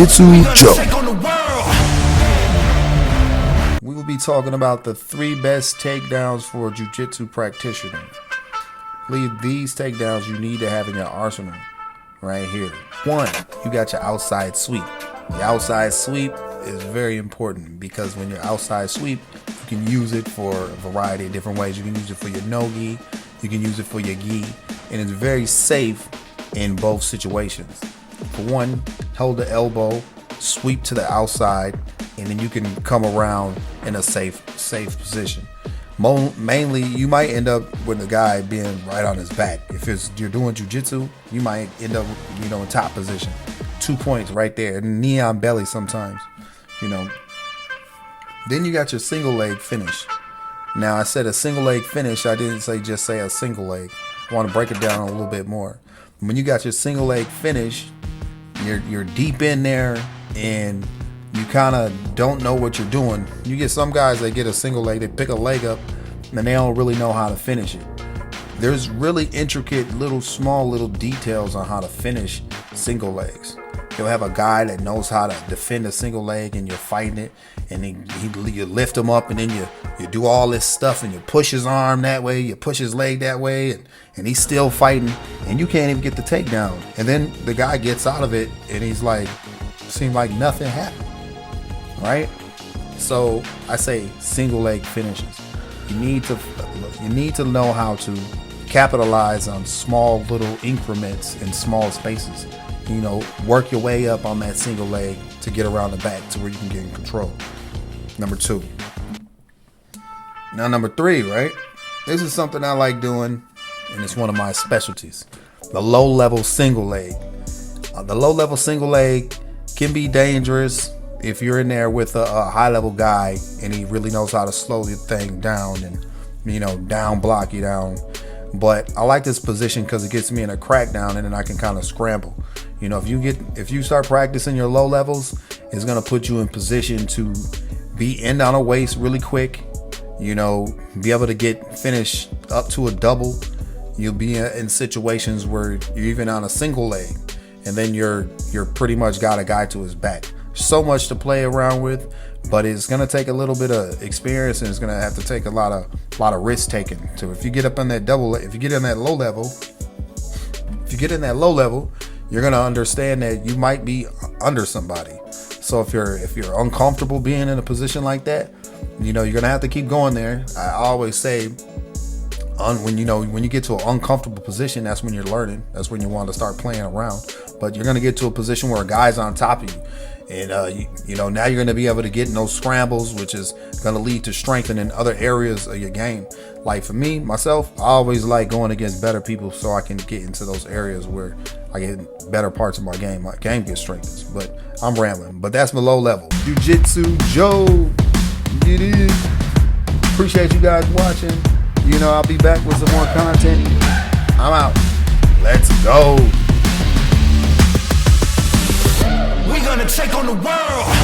Jiu-Jitsu Joe. We will be talking about the 3 best takedowns for a jiu-jitsu practitioner. These takedowns you need to have in your arsenal right here. 1, you got your outside sweep. The outside sweep is very important because when you're outside sweep, you can use it for a variety of different ways. You can use it for your no-gi, you can use it for your gi, and it's very safe in both situations. For 1, hold the elbow, sweep to the outside, and then you can come around in a safe position. Mainly, you might end up with the guy being right on his back. If you're doing jiu-jitsu, you might end up, in top position. 2 points right there, knee on belly sometimes, Then you got your single leg finish. Now, I said a single leg finish. I didn't just say a single leg. I want to break it down a little bit more. When you got your single leg finish, you're deep in there and you kind of don't know what you're doing. You get some guys that get a single leg, they pick a leg up and they don't really know how to finish it. There's really intricate small little details on how to finish single legs. You'll have a guy that knows how to defend a single leg and you're fighting it, and then you lift him up and then you do all this stuff and you push his arm that way, you push his leg that way, and he's still fighting and you can't even get the takedown. And then the guy gets out of it and he's like, seemed like nothing happened, right? So I say single leg finishes. You need to know how to capitalize on small little increments in small spaces. Work your way up on that single leg to get around the back to where you can get in control. Number 2. Now, number 3, right? This is something I like doing, and it's one of my specialties. The low-level single leg. The low-level single leg can be dangerous if you're in there with a high-level guy and he really knows how to slow the thing down and, down block you down. But I like this position because it gets me in a crackdown and then I can kind of scramble. If you start practicing your low levels, it's going to put you in position to be end on a waist really quick, be able to get finished up to a double. You'll be in situations where you're even on a single leg and then you're pretty much got a guy to his back. So much to play around with, but it's going to take a little bit of experience and it's going to have to take a lot of risk taking. So if you get up on that if you get in that low level, you're going to understand that you might be under somebody. So if you're uncomfortable being in a position like that, you're going to have to keep going there. I always say when you get to an uncomfortable position, that's when you're learning. That's when you want to start playing around. But you're going to get to a position where a guy's on top of you. And, now you're going to be able to get in those scrambles, which is going to lead to strengthening other areas of your game. Like for me, myself, I always like going against better people so I can get into those areas where I get better parts of my game. My game gets strengthened. But I'm rambling. But that's my low level. Jiu-Jitsu Joe. It is. Appreciate you guys watching. I'll be back with some more content. I'm out. Let's go. We're gonna take on the world.